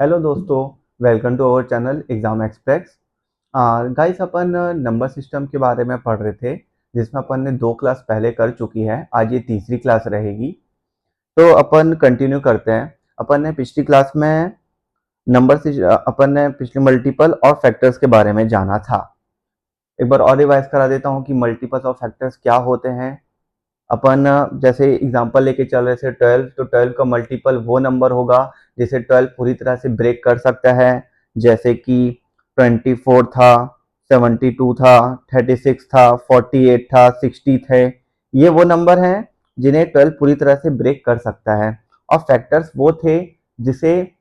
Hello दोस्तों, welcome to our channel Exam Express. Guys, अपन number system के बारे में पढ़ रहे थे, जिसमें अपन ने 2 क्लास पहले कर चुकी है। आज ये तीसरी क्लास रहेगी, तो अपन कंटिन्यू करते हैं। अपन ने पिछली क्लास में अपन ने पिछले मल्टीपल और फैक्टर्स के बारे में जाना था। एक बार और रिवाइज करा देता हूँ कि मल्टीपल्स और फैक्टर्स क्या होते हैं। अपन जैसे एग्जांपल लेके चल रहे थे 12, तो 12 का मल्टीपल वो नंबर होगा जिसे 12 पूरी तरह से ब्रेक कर सकता है। जैसे कि 24 था, 72 था, 36 था, 48 था, 60 थे। ये वो नंबर हैं जिन्हें 12 पूरी तरह से ब्रेक कर सकता है। और फैक्टर्स वो थे जिसे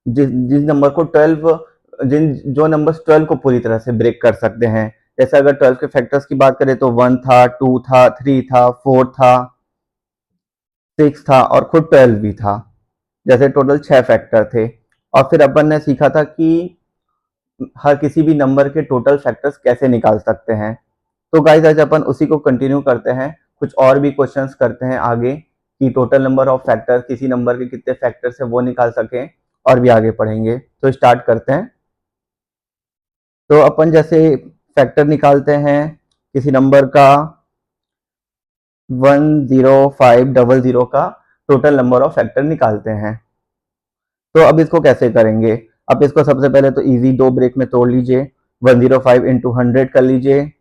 जिस नंबर को 12 जिन जो नंबर्स 12 को पूरी तरह से ब्रेक कर सकते हैं। जैसे अगर 12 के फैक्टर्स की बात करें तो 1 था, 2 था, 3 था, 4 था, 6 था और खुद 12 भी था। जैसे टोटल 6 फैक्टर थे। और फिर अपन ने सीखा था कि हर किसी भी नंबर के टोटल फैक्टर्स कैसे निकाल सकते हैं। तो गाइस, आज अपन उसी को कंटिन्यू करते हैं। कुछ और भी क्वेश्चंस करते हैं आगे कि टोटल नंबर ऑफ फैक्टर्स, किसी नंबर के कितने फैक्टर्स है वो निकाल सकें। और भी आगे पढ़ेंगे, तो स्टार्ट करते हैं। तो अपन जैसे फैक्टर निकालते हैं किसी नंबर का 10500 का टोटल नंबर ऑफ फैक्टर निकालते हैं। तो अब इसको कैसे करेंगे? अब इसको सबसे पहले तो इजी 2 ब्रेक में तोड़ लीजिए। 105 इंटू 100 कर लीजिए,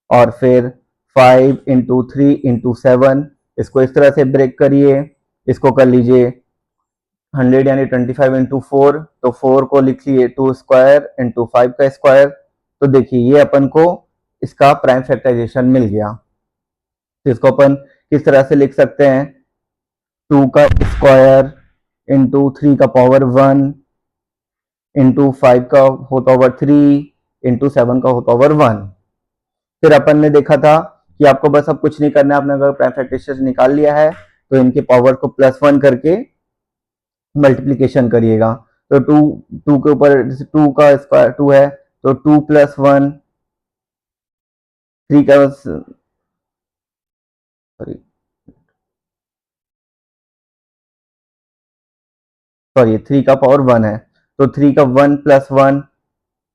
और फिर 5 इंटू 3 इंटू 7, इसको इस तरह से ब्रेक करिए। इसको कर लीजिए 100 यानी 25 इंटू 4, तो 4 को लिख लिए 2 स्क्वायर इंटू 5 का स्क्वायर। तो देखिए ये अपन को इसका प्राइम फैक्टराइजेशन मिल गया। तो इसको अपन किस तरह से लिख सकते हैं? 2 का स्क्वायर इंटू 3 का पावर 1 इंटू 5 का होल पावर 3 इंटू 7 का होल पावर 1। फिर अपन ने देखा था कि आपको बस अब कुछ नहीं करना है। आपने अगर प्राइम फैक्टराइजेशन निकाल लिया है तो इनके पावर को +1 करके मल्टीप्लीकेशन करिएगा। तो 2 2 के ऊपर 2 का स्क्वायर 2 है, तो 2 + 1, 3 का सॉरी 3 का पावर 1 है, तो 3 का 1 + 1,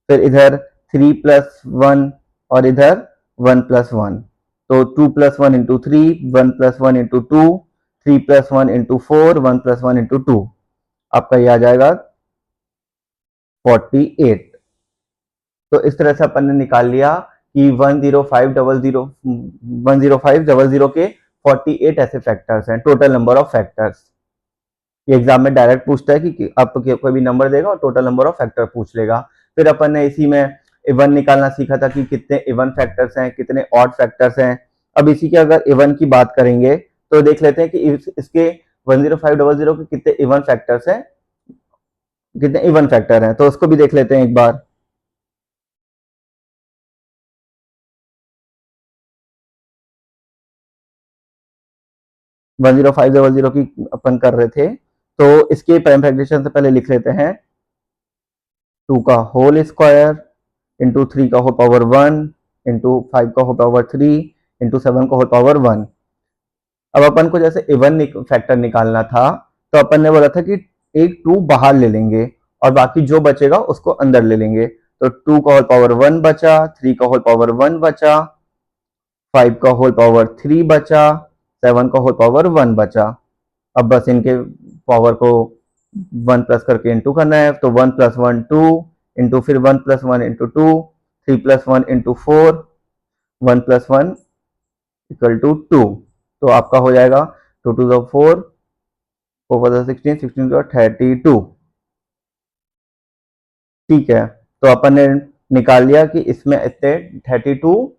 फिर इधर 3 + 1 और इधर 1 + 1। तो 2 + 1 इंटू 3, 1 + 1 इंटू 2, 3 + 1 इंटू 4, 1 + 1 इंटू 2। आपका ये आ जाएगा 48। तो इस तरह से अपन ने निकाल लिया कि 10500 के 48 ऐसे फैक्टर्स हैं, टोटल नंबर ऑफ फैक्टर्स। ये एग्जाम में डायरेक्ट पूछता है कि आपको कोई भी नंबर देगा और टोटल नंबर ऑफ फैक्टर पूछ लेगा। फिर अपन ने इसी में इवन निकालना सीखा था कि कितने इवन फैक्टर्स हैं, कितने ऑड फैक्टर्स हैं। अब इसी के अगर इवन की बात करेंगे तो देख लेते हैं कि इसके 10500 के कितने इवन फैक्टर्स हैं, कितने इवन फैक्टर हैं, तो उसको भी देख लेते हैं एक बार। 10500 की अपन कर रहे थे, तो इसके प्राइम फैक्टराइजेशन से पहले लिख लेते हैं 2 का होल स्क्वायर इंटू 3 का होल पावर 1 इंटू 5 का होल पावर 3 इंटू 7 का होल पावर 1। अब अपन को जैसे इवन फैक्टर निकालना था, तो अपन ने बोला था कि एक 2 बाहर ले लेंगे और बाकी जो बचेगा उसको अंदर ले लेंगे। तो 2 का होल पावर 1 बचा, 3 का होल पावर 1 बचा, 5 का होल पावर 3 बचा, 7 का होल पावर 1 बचा। अब बस इनके पावर को 1 प्लस करके इंटू करना है। तो 1 + 1 2 इंटू फिर 1 + 1 इंटू 2, 3 + 1 इंटू 4, 1 + 1 इक्वल टू 2। तो आपका हो जाएगा 2 टू द 4, 4 4 द 16, 16 टू 32। ठीक है, तो अपन ने निकाल लिया कि इसमें इतने 32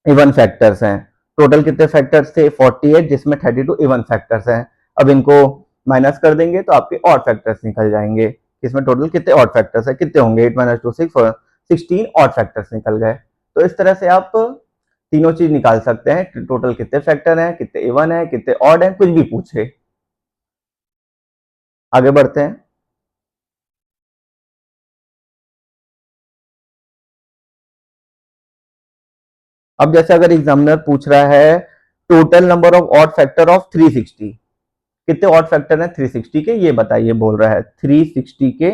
इवन फैक्टर्स हैं। टोटल कितने फैक्टर्स थे? 48, जिसमें 32 इवन फैक्टर्स हैं। अब इनको माइनस कर देंगे तो आपके ऑड फैक्टर्स निकल जाएंगे। इसमें टोटल कितने ऑड फैक्टर्स है, कितने होंगे? 8 - 2 6, 16 ऑड फैक्टर्स निकल गए। तो इस तरह से आप तीनों चीज निकाल सकते हैं, टोटल कितने फैक्टर हैं, कितने इवन है, कितने ऑड हैं, कुछ भी पूछे। आगे बढ़ते हैं। अब जैसे अगर एग्जामिनर पूछ रहा है total number of odd factor of 360, कितने ऑड फैक्टर हैं 360 के, ये बताइए बोल रहा है। 360 के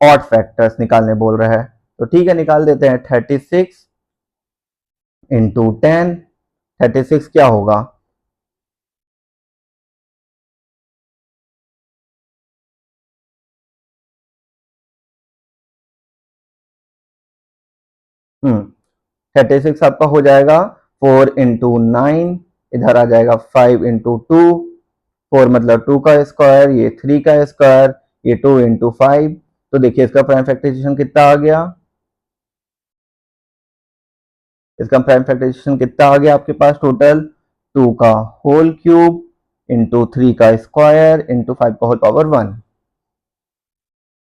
ऑड फैक्टर्स निकालने बोल रहा है, तो ठीक है निकाल देते हैं। 36 इंटू 10, 36 क्या होगा? हम्म 36 आपका हो जाएगा 4 इंटू 9, इधर आ जाएगा 5 इंटू 2, 4 मतलब 2 का स्क्वायर, ये 3 का स्क्वायर, ये 2 इंटू 5। तो देखिए इसका प्राइम फैक्टराइजेशन कितना आ गया, इसका प्राइम फैक्टराइजेशन कितना आ गया आपके पास टोटल? 2 का होल क्यूब इंटू 3 का स्क्वायर इंटू 5 का होल पावर 1।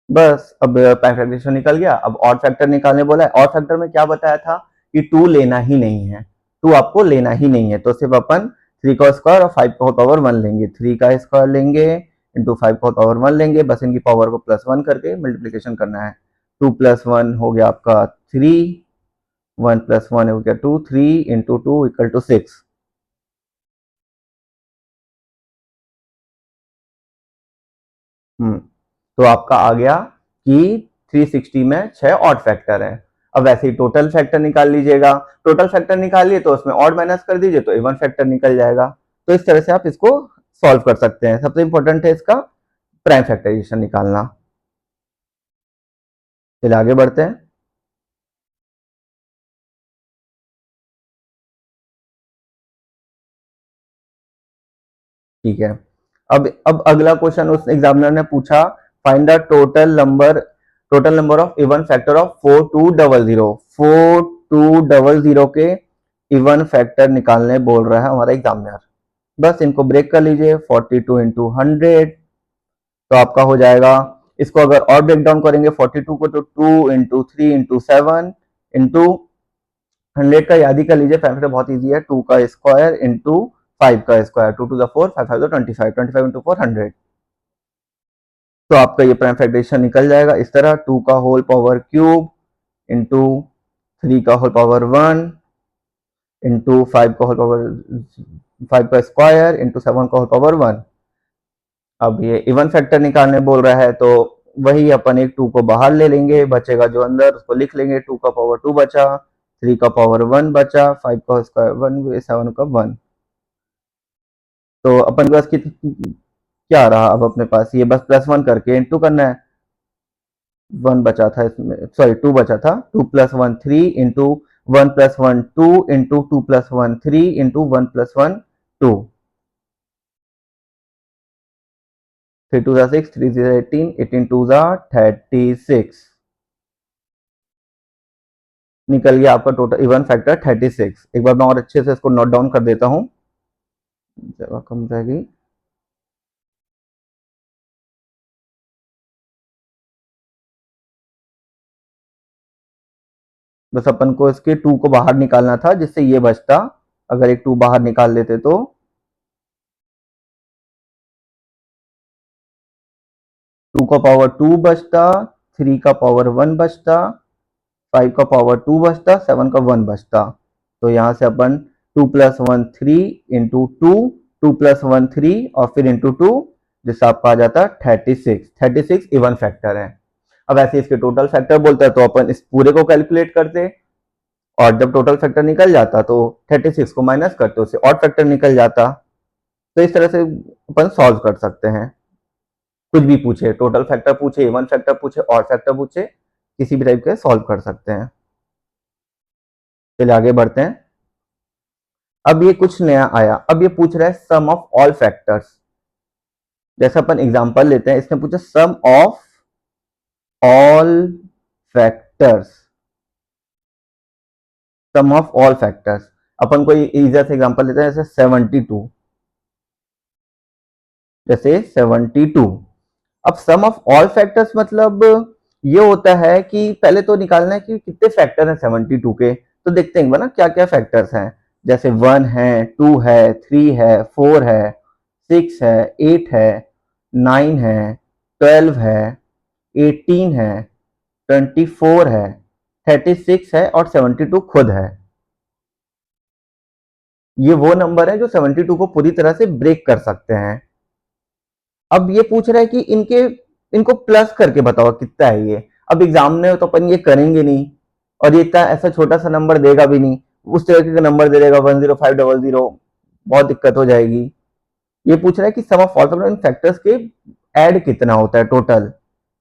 बस अब प्राइम फैक्टराइजेशन निकल गया। अब ऑड फैक्टर निकालने बोला है। ऑड फैक्टर में क्या बताया था कि 2 लेना ही नहीं है, 2 आपको लेना ही नहीं है, तो सिर्फ अपन 3 का स्क्वायर और 5 का होल पावर 1 लेंगे। 3 का स्क्वायर लेंगे इंटू 5 का होल पावर 1 लेंगे, बस इनकी पावर को प्लस 1 करके मल्टीप्लीकेशन करना है। 2 प्लस 1 हो गया आपका 3, 1 प्लस 1 हो गया 2, 3 इंटू 2 इक्वल टू 6। तो आपका आ गया कि 360 में 6 ऑड फैक्टर है। अब वैसे ही टोटल फैक्टर निकाल लीजिएगा। टोटल फैक्टर निकाल लिए तो उसमें ऑड माइनस कर दीजिए तो इवन फैक्टर निकल जाएगा। तो इस तरह से आप इसको सॉल्व कर सकते हैं। सबसे इंपॉर्टेंट है इसका प्राइम फैक्टराइजेशन निकालना। चलिए आगे बढ़ते हैं। ठीक है, अब अगला क्वेश्चन उस एग्जामिनर ने पूछा, find the total number of even factor of 4200। 4200 के इवन फैक्टर निकालने बोल रहा है हमारा एग्जामिनर। बस इनको ब्रेक कर लीजिए। 42 इंटू 100 तो आपका हो जाएगा। इसको अगर और ब्रेक डाउन करेंगे 42 को, तो 2 इंटू 3 इंटू 7 इंटू 100 का याद ही कर लीजिए, फैक्टर बहुत इजी है। 2 का स्क्वायर इंटू 5 का स्क्वायर, 2 टू द 4, 5 5 25, 25 इंटू 4 100। तो आपका ये प्राइम फैक्टराइजेशन निकल जाएगा इस तरह। 2 का होल पावर क्यूब इंटू 3 का होल पावर 1 इंटू 5 का होल पावर 5 का स्क्वायर इंटू 7 का होल पावर 1। अब ये इवन फैक्टर निकालने बोल रहा है, तो वही अपन एक 2 को बाहर ले लेंगे, बचेगा जो अंदर उसको लिख लेंगे। 2 का पावर 2 बचा, 3 का पावर 1 बचा, 5 का स्क्वायर 1, 7 का 1। तो अपन के पास क्या रहा? अब अपने पास ये बस प्लस 1 करके इंटू करना है। 1 बचा था इसमें, सॉरी 2 बचा था। 2 plus 1 3 into 1 plus 1 2 into 2 plus 1 3 into 1 plus 1 2। 3 2 6, 3 0 18, 18 2 36। निकल गया आपका टोटल इवन फैक्टर 36। एक बार मैं और अच्छे से इसको नोट डाउन कर देता हूं, जगह कम रहेगी। बस अपन को इसके 2 को बाहर निकालना था जिससे ये बचता। अगर एक 2 बाहर निकाल लेते तो 2 का पावर 2 बचता, 3 का पावर 1 बचता, 5 का पावर 2 बचता, 7 का 1 बचता। तो यहां से अपन 2 प्लस 1 3 इंटू 2, 2 प्लस 1 3 और फिर इंटू 2, जिससे आपका आ जाता 36। 36 इवन फैक्टर है। अब ऐसे इसके टोटल फैक्टर बोलते हैं तो अपन इस पूरे को कैलकुलेट करते, और जब टोटल फैक्टर निकल जाता तो 36 को माइनस करते उससे ऑड फैक्टर निकल जाता। तो इस तरह से अपन सॉल्व कर सकते हैं। कुछ भी पूछे, टोटल फैक्टर पूछे, इवन फैक्टर पूछे, ऑड फैक्टर पूछे, किसी भी टाइप के सॉल्व कर सकते हैं। चलिए आगे बढ़ते हैं। अब ये कुछ नया आया। अब ये पूछ रहा है सम ऑफ ऑल फैक्टर्स। जैसे अपन एग्जांपल लेते हैं, इसने पूछा sum of all factors. Sum of all factors, अपन कोई इजी से एग्जांपल लेते हैं, जैसे 72। जैसे 72। अब सम ऑफ ऑल फैक्टर्स मतलब ये होता है कि पहले तो निकालना है कि कितने फैक्टर हैं 72 के। तो देखते हैं ना क्या क्या फैक्टर्स हैं। जैसे 1 है, 2 है, 3 है, 4 है, 6 है, 8 है, 9 है, 12 है, 18 है, 24 है, 36 है और 72 खुद है। ये वो नंबर है जो 72 को पूरी तरह से ब्रेक कर सकते हैं। अब ये पूछ रहा है कि इनको प्लस करके बताओ कितना है ये। अब एग्जाम में तो अपन ये करेंगे नहीं, और ये इतना ऐसा छोटा सा नंबर देगा भी नहीं, उस तरीके का नंबर दे देगा 10500, बहुत दिक्कत हो जाएगी। ये पूछ रहा है कि सम ऑफ ऑल फैक्टर फैक्टर्स के ऐड कितना होता है टोटल।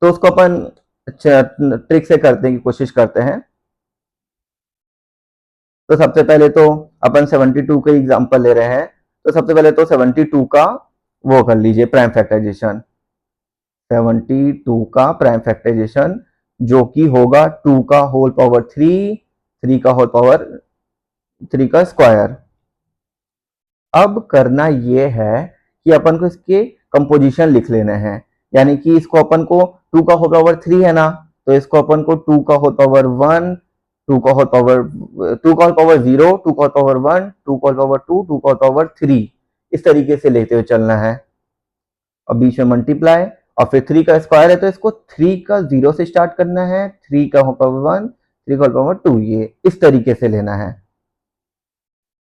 तो उसको अपन अच्छा ट्रिक से करने की कोशिश करते हैं। तो सबसे पहले तो अपन 72 का एग्जांपल ले रहे हैं। तो सबसे पहले तो 72 का वो कर लीजिए प्राइम फैक्टराइजेशन। 72 का प्राइम फैक्टराइजेशन जो कि होगा 2 का होल पावर 3, 3 का होल पावर 3 का स्क्वायर। अब करना ये है कि अपन को इसके कंपोजिशन लिख लेने हैं। यानी कि इसको अपन को 2 का होल पावर 3 है ना, तो इसको अपन को 2 का होल पावर 1, 2 का होल पावर 2 का होल पावर 0, 2 का होल पावर 1, 2 का होल पावर 2, 2 का होल पावर 3, इस तरीके से लेते हुए चलना है। और बीच में मल्टीप्लाई, और फिर 3 का स्क्वायर है तो इसको 3 का 0 से स्टार्ट करना है, 3 का होल पावर 1, 3 का होल पावर 2, ये इस तरीके से लेना है।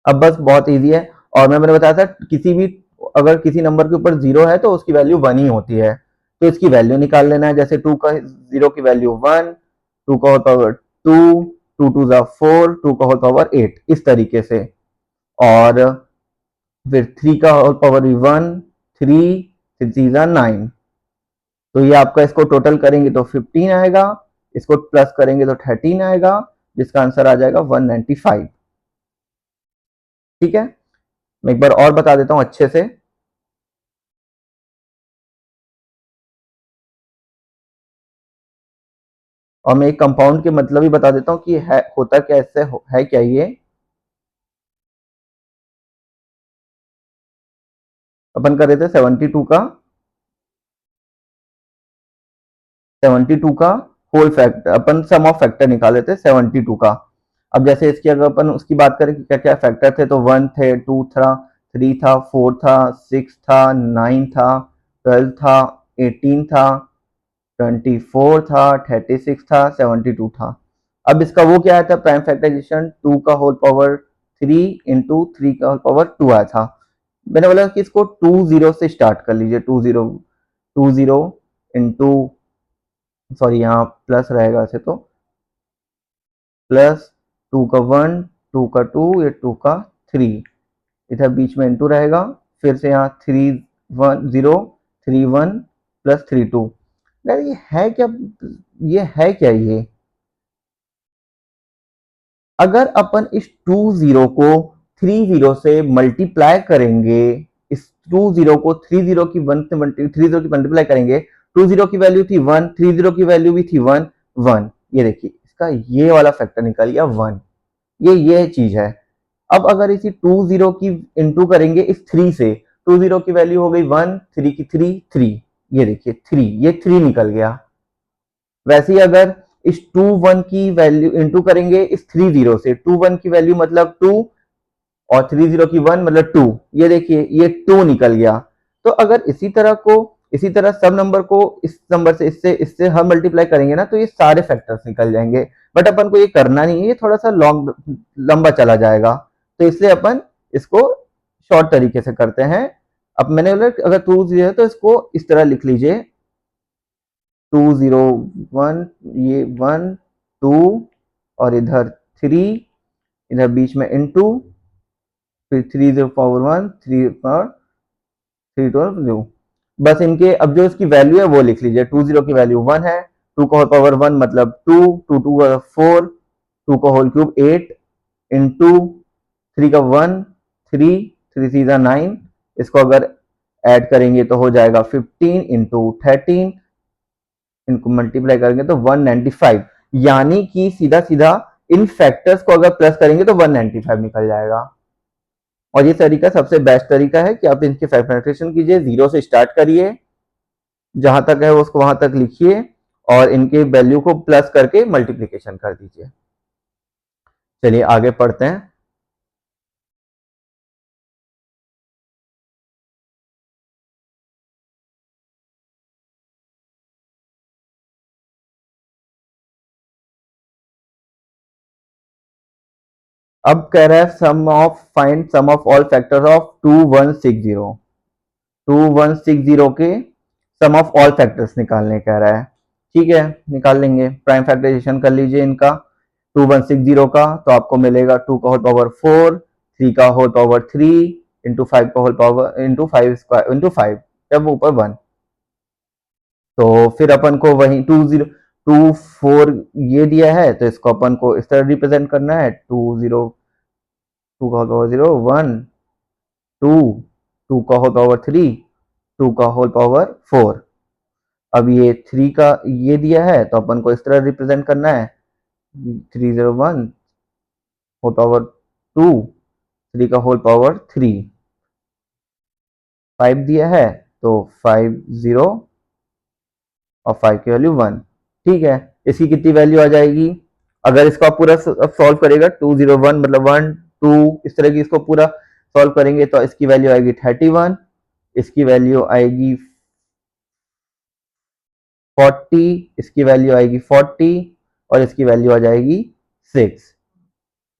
अब बस बहुत इजी है। और मैंने बताया था किसी भी अगर किसी नंबर के ऊपर 0 है तो उसकी वैल्यू 1 ही होती है। तो इसकी वैल्यू निकाल लेना है। जैसे 2 का 0 की वैल्यू 1, 2 का होल पावर 2, 2 2 जा 4, 2 का होल पावर 8, इस तरीके से। और फिर 3 का होल पावर 1, 3, 3 जा 9। तो ये आपका इसको टोटल करेंगे तो 15 आएगा, इसको प्लस करेंगे तो 13 आएगा, जिसका आंसर आ जाएगा 195। ठीक है, मैं एक बार और बता देता हूं अच्छे से। और मैं एक कंपाउंड के मतलब ही बता देता हूँ कि है होता कैसे है क्या ये। अपन कर रहे थे 72 का होल फैक्टर, अपन सम ऑफ फैक्टर निकाले थे 72 का। अब जैसे इसकी अगर अपन उसकी बात करें कि क्या क्या फैक्टर थे, तो 1 थे, 2 था, 3 था, 4 था, 6 था, 9 था, 12 था, 18 था, 24 था, 36 था, 72 था। अब इसका वो क्या आया था प्राइम फैक्टराइजेशन, 2 का होल पावर 3 इंटू 3 का होल पावर 2 आया था। मैंने बोला कि इसको 20 से स्टार्ट कर लीजिए, 20 इंटू, सॉरी यहाँ प्लस रहेगा ऐसे तो, प्लस 2 का 1, 2 का 2, ये 2 का 3, इधर बीच में इंटू रहेगा, फिर से यहाँ 3 1 0 3 1 प्लस 3 2। ये है क्या, ये है क्या ये। अगर अपन इस 20 को 30 से मल्टीप्लाई करेंगे, इस 20 को 30 की 1 से 30 की मल्टीप्लाई करेंगे, 20 की वैल्यू थी 1, 30 की वैल्यू भी थी 1 1, ये देखिए इसका ये वाला फैक्टर निकल गया 1। ये चीज है। अब अगर इसी 20 की इंटू करेंगे इस 3 से, 20 की वैल्यू हो गई 1, 3 की 3 3, ये देखिए 3, ये 3 निकल गया। वैसे ही अगर इस 2 1 की वैल्यू इंटू करेंगे इस 30 से, 2 1 की वैल्यू मतलब 2, और 30 की 1 मतलब 2, ये देखिए ये 2 निकल गया। तो अगर इसी तरह सब नंबर को इस नंबर से इससे हम मल्टीप्लाई करेंगे ना, तो ये सारे फैक्टर्स निकल जाएंगे। बट अपन को ये करना नहीं है, ये थोड़ा सा लॉन्ग लंबा चला जाएगा, तो इसलिए अपन इसको शॉर्ट तरीके से करते हैं। अब मैंने बोला अगर 2 0 है तो इसको इस तरह लिख लीजिए, 2 0 1, ये 1 2, और इधर 3, इधर बीच में इंटू, फिर 3 0 पावर 1, 3 पावर 3 2 0। बस इनके अब जो इसकी वैल्यू है वो लिख लीजिए। 20 की वैल्यू 1 है, 2 का होल पावर 1 मतलब 2, 2 2 का 4, 2 का होल क्यूब 8 इंटू 3 का 1 3, 3 3 जा 9, इसको अगर ऐड करेंगे तो हो जाएगा 15 इंटू 13, इनको मल्टीप्लाई करेंगे तो 195। यानी कि सीधा सीधा इन फैक्टर्स को अगर प्लस करेंगे तो 195 निकल जाएगा। और ये तरीका सबसे बेस्ट तरीका है कि आप इनके फैक्टराइजेशन कीजिए, 0 से स्टार्ट करिए, जहां तक है उसको वहां तक लिखिए, और इनके वैल्यू को प्लस करके मल्टीप्लीकेशन कर दीजिए। चलिए आगे पढ़ते हैं। अब कह रहा है sum of find sum of all factors of 2160। 2160 के सम ऑफ ऑल फैक्टर्स निकालने कह रहा है। ठीक है, निकाल लेंगे। प्राइम फैक्टराइजेशन कर लीजिए इनका 2160 का, तो आपको मिलेगा 2 का होल पावर 4, 3 का होल पावर 3 इंटू 5 का whole power into 5 square into 5, जब ऊपर 1। तो फिर अपन को वही 2024 ये दिया है, तो इसको अपन को इस तरह रिप्रेजेंट करना है 2 का होल पावर 0 1 2 2 का होल पावर 3 2 का होल पावर 4। अब ये 3 का ये दिया है, तो अपन को इस तरह रिप्रेजेंट करना है 301 होल पावर 2 3 का होल पावर 3। 5 दिया है, तो 50 और 5 की वैल्यू 1। ठीक है, इसकी कितनी वैल्यू आ जाएगी? अगर इसको आप पूरा सॉल्व करेगा 201 मतलब 1 2 इस तरह की इसको पूरा सॉल्व करेंगे, तो इसकी वैल्यू आएगी 31, इसकी वैल्यू आएगी 40, इसकी वैल्यू आएगी 40 और इसकी वैल्यू आ जाएगी 6।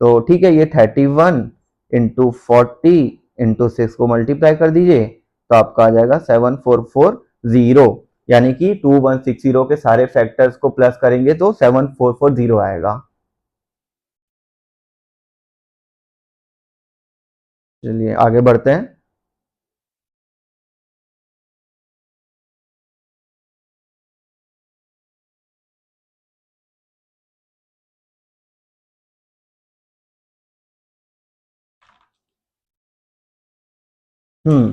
तो ठीक है, ये 31 इंटू 40 इंटू 6 को मल्टीप्लाई कर दीजिए, तो आपका आ जाएगा 7440, यानी कि 2160 के सारे फैक्टर्स को प्लस करेंगे तो 7440 आएगा। चलिए आगे बढ़ते हैं। हम्म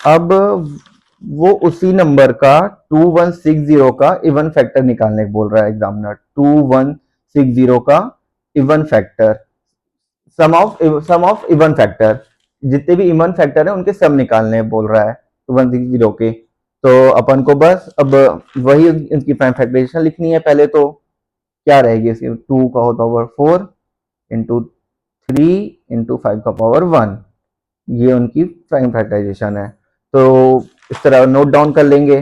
अब वो उसी नंबर का 2160 का इवन फैक्टर निकालने को बोल रहा है एग्जामिनर। 2160 का even factor, sum of even factor, जितने भी इवन फैक्टर है उनके सम निकालने बोल रहा है 2160 के। तो अपन को बस अब वही इनकी प्राइम फैक्टराइजेशन लिखनी है। पहले तो क्या रहेगी इसकी, 2 का होल पावर 4 इंटू 3 इंटू 5 का पावर 1, ये उनकी प्राइम फैक्टराइजेशन है। तो इस तरह नोट डाउन कर लेंगे।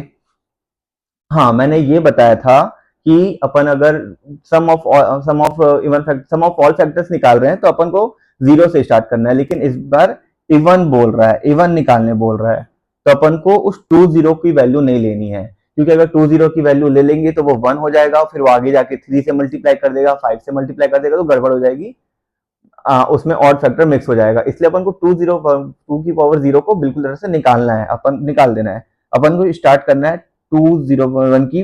हाँ, मैंने ये बताया था कि अपन अगर सम ऑफ ऑल फैक्टर्स निकाल रहे हैं तो अपन को जीरो से स्टार्ट करना है, लेकिन इस बार इवन बोल रहा है, इवन निकालने बोल रहा है, तो अपन को उस 20 की वैल्यू नहीं लेनी है, क्योंकि अगर 20 की वैल्यू ले लेंगे तो वो 1 हो जाएगा, फिर वो आगे जाके 3 से मल्टीप्लाई कर देगा, 5 से मल्टीप्लाई कर देगा, तो गड़बड़ हो जाएगी। उसमें ऑड फैक्टर मिक्स हो जाएगा, इसलिए अपन को 2 की पावर 0 को बिल्कुल तरह से निकालना है, अपन निकाल देना है। अपन को स्टार्ट करना है 201 की,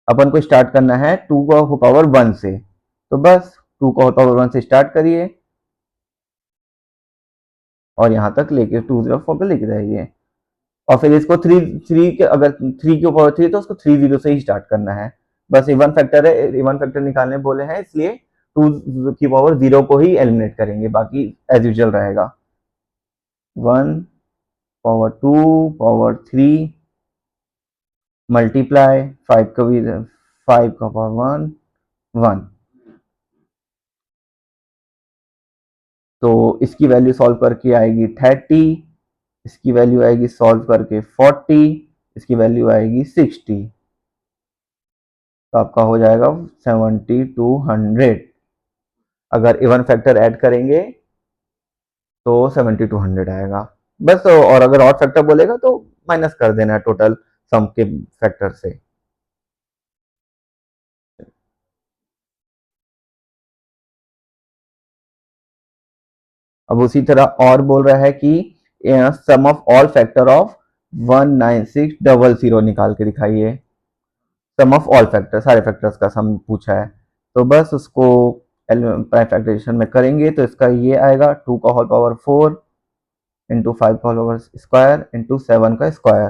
अपन को स्टार्ट करना है 2 का पावर 1 से। तो बस 2 का पावर 1 से स्टार्ट करिए और यहाँ तक लेके 204 पे लेके जाइए, और फिर इसको 3 के, अगर 3 के पावर 3 तो उसको 30 से ही स्टार्ट करना है। बस इवन फैक्टर है, इवन फैक्टर निकालने बोले हैं, इसलिए 2 की पावर 0 को ही एलिमिनेट करेंगे, बाकी एज यूजुअल रहेगा। 1 पावर 2 पावर 3 मल्टीप्लाई 5 का भी 5 का पावर 1 1। तो इसकी वैल्यू सॉल्व करके आएगी 30, इसकी वैल्यू आएगी सॉल्व करके 40, इसकी वैल्यू आएगी 60, तो आपका हो जाएगा 7200। अगर इवन फैक्टर ऐड करेंगे तो 7200 आएगा बस। और अगर ऑड फैक्टर बोलेगा तो माइनस कर देना है टोटल सम के फैक्टर से। अब उसी तरह और बोल रहा है कि सम ऑफ ऑल फैक्टर ऑफ 19600 निकाल के दिखाइए। सम ऑफ ऑल फैक्टर, सारे फैक्टर्स का सम पूछा है, तो बस उसको प्राइम फैक्टराइजेशन में करेंगे तो इसका ये आएगा 2 का होल पावर 4 इंटू 5 का होल पावर स्क्वायर इंटू 7 का स्क्वायर।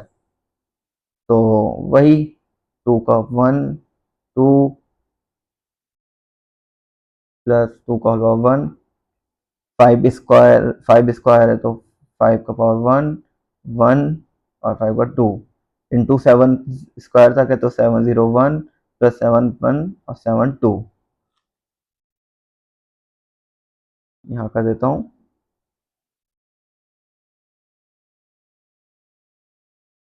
तो वही 2 का 1 2 प्लस 2 का होल पावर 1, 5 स्क्वायर है तो 5 का पावर 1 1 और 5 का 2 इंटू 7 स्क्वायर तक है तो 701 प्लस 7 1 और 7 2। यहाँ कर देता हूँ।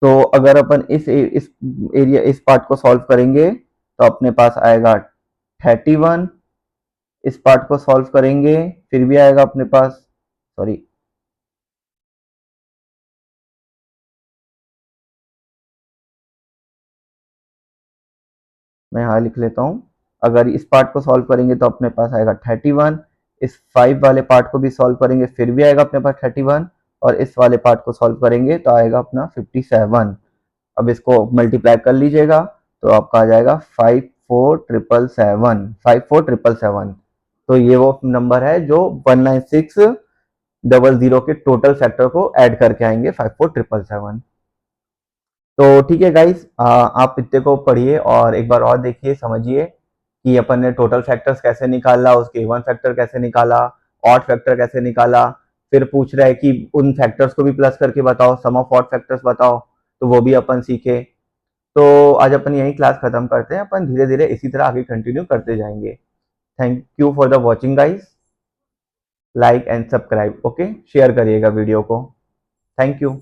तो अगर अपन इस एरिया इस पार्ट को सॉल्व करेंगे तो अपने पास आएगा 31। इस पार्ट को सॉल्व करेंगे फिर भी आएगा अपने पास सॉरी, मैं यहाँ लिख लेता हूँ। अगर इस पार्ट को सॉल्व करेंगे तो अपने पास आएगा 31, इस 5 वाले पार्ट को भी सॉल्व करेंगे फिर भी आएगा अपने पास 31, और इस वाले पार्ट को सॉल्व करेंगे तो आएगा अपना 57। अब इसको मल्टीप्लाई कर लीजिएगा तो आपका आ जाएगा 54777, 54777। तो ये वो नंबर है जो 19600 के टोटल फैक्टर को ऐड करके आएंगे 54777। तो ठीक है गाइस, आप इतने को पढ़िए और एक बार और देखिए, समझिए कि अपन ने टोटल फैक्टर्स कैसे निकाला, उसके इवन फैक्टर कैसे निकाला, ऑड फैक्टर कैसे निकाला। फिर पूछ रहा है कि उन फैक्टर्स को भी प्लस करके बताओ, सम ऑफ ऑड फैक्टर्स बताओ, तो वो भी अपन सीखे। तो आज अपन यही क्लास खत्म करते हैं, अपन धीरे धीरे इसी तरह आगे कंटिन्यू करते जाएंगे। Thank you for the watching guys. Like and subscribe, okay, share करिएगा वीडियो को। Thank you.